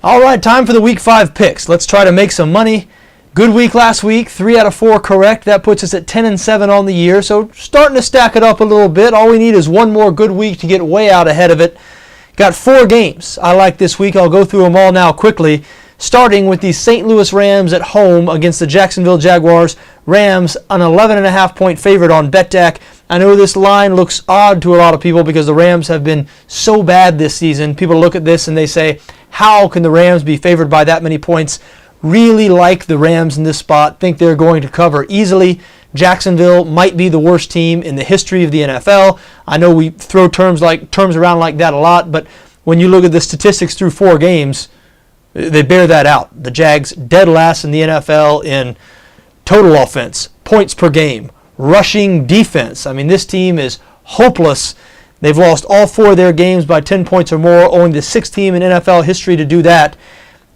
All right, time for the Week 5 picks. Let's try to make some money. Good week last week, 3 out of 4 correct. That puts us at 10-7 on the year, so starting to stack it up a little bit. All we need is one more good week to get way out ahead of it. Got 4 games I like this week. I'll go through them all now quickly, starting with the St. Louis Rams at home against the Jacksonville Jaguars. Rams, an 11.5 point favorite on BETDAQ. I know this line looks odd to a lot of people because the Rams have been so bad this season. People look at this and they say, how can the Rams be favored by that many points? Really like the Rams in this spot. Think they're going to cover easily. Jacksonville might be the worst team in the history of the NFL. I know we throw terms around like that a lot, but when you look at the statistics through 4 games, they bear that out. The Jags dead last in the NFL in total offense, points per game, rushing defense. I mean, this team is hopeless. They've lost all 4 of their games by 10 points or more, only the 6th team in NFL history to do that.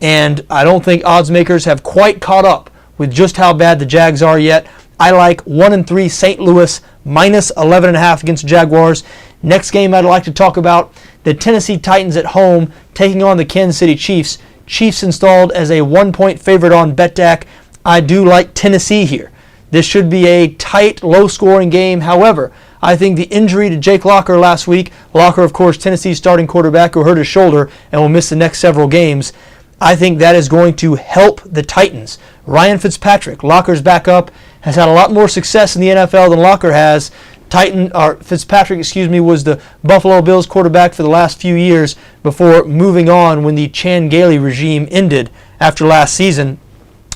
And I don't think odds makers have quite caught up with just how bad the Jags are yet. I like 1-3 St. Louis minus 11.5 against Jaguars. Next game I'd like to talk about, the Tennessee Titans at home taking on the Kansas City Chiefs. Chiefs installed as a 1-point favorite on BETDAQ. I do like Tennessee here. This should be a tight, low-scoring game. However, I think the injury to Jake Locker last week, Locker, of course, Tennessee's starting quarterback who hurt his shoulder and will miss the next several games, I think that is going to help the Titans. Ryan Fitzpatrick, Locker's backup, has had a lot more success in the NFL than Locker has. Fitzpatrick, was the Buffalo Bills quarterback for the last few years before moving on when the Chan Gailey regime ended after last season.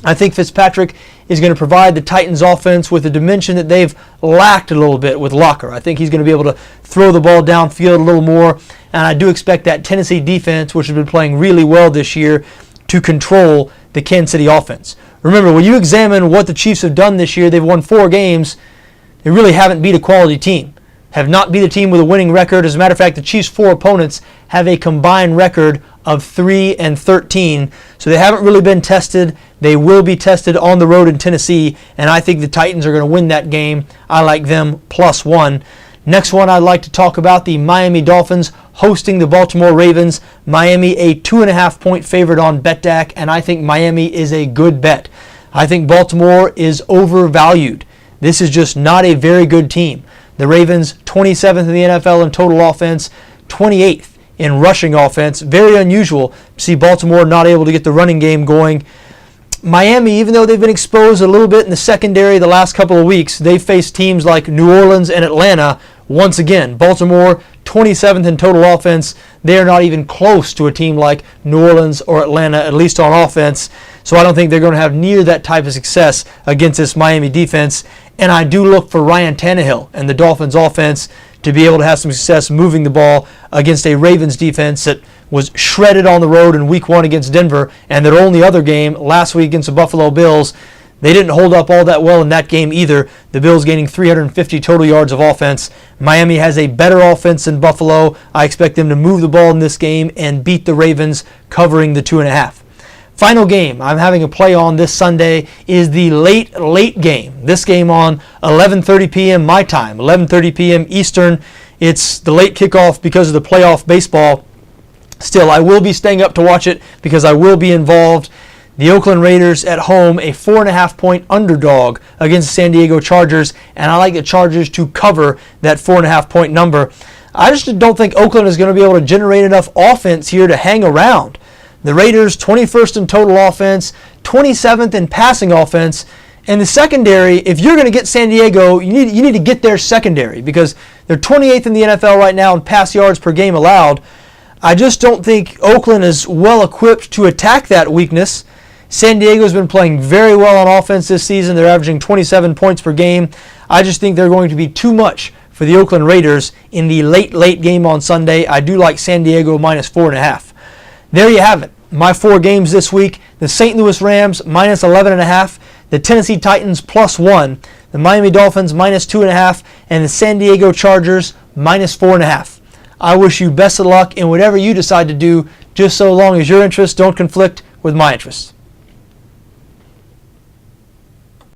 I think Fitzpatrick is going to provide the Titans offense with a dimension that they've lacked a little bit with Locker. I think he's going to be able to throw the ball downfield a little more, and I do expect that Tennessee defense, which has been playing really well this year, to control the Kansas City offense. Remember, when you examine what the Chiefs have done this year, they've won 4 games. They really haven't beat a quality team, have not beat a team with a winning record. As a matter of fact, the Chiefs' 4 opponents have a combined record of 3-13, so they haven't really been tested. They will be tested on the road in Tennessee, and I think the Titans are going to win that game. I like them +1. Next one I'd like to talk about, the Miami Dolphins hosting the Baltimore Ravens. Miami a 2.5 point favorite on BETDAQ, and I think Miami is a good bet. I think Baltimore is overvalued. This is just not a very good team. The Ravens, 27th in the NFL in total offense, 28th in rushing offense. Very unusual to see Baltimore not able to get the running game going. Miami, even though they've been exposed a little bit in the secondary the last couple of weeks, they've faced teams like New Orleans and Atlanta once again. Baltimore, 27th in total offense. They are not even close to a team like New Orleans or Atlanta, at least on offense. So I don't think they're going to have near that type of success against this Miami defense. And I do look for Ryan Tannehill and the Dolphins offense to be able to have some success moving the ball against a Ravens defense that was shredded on the road in Week 1 against Denver, and their only other game last week against the Buffalo Bills. They didn't hold up all that well in that game either. The Bills gaining 350 total yards of offense. Miami has a better offense than Buffalo. I expect them to move the ball in this game and beat the Ravens, covering the 2.5. Final game I'm having a play on this Sunday is the late game. This game on 11:30 p.m. my time, 11:30 p.m. Eastern. It's the late kickoff because of the playoff baseball. Still, I will be staying up to watch it because I will be involved. The Oakland Raiders at home, a 4.5 point underdog against the San Diego Chargers, and I like the Chargers to cover that 4.5 point number. I just don't think Oakland is going to be able to generate enough offense here to hang around. The Raiders, 21st in total offense, 27th in passing offense, and the secondary, if you're going to get San Diego, you need to get their secondary because they're 28th in the NFL right now in pass yards per game allowed. I just don't think Oakland is well equipped to attack that weakness. San Diego's been playing very well on offense this season. They're averaging 27 points per game. I just think they're going to be too much for the Oakland Raiders in the late game on Sunday. I do like San Diego minus 4.5. There you have it. My 4 games this week. The St. Louis Rams minus 11.5. The Tennessee Titans +1. The Miami Dolphins minus 2.5. And the San Diego Chargers minus 4.5. I wish you best of luck in whatever you decide to do, just so long as your interests don't conflict with my interests.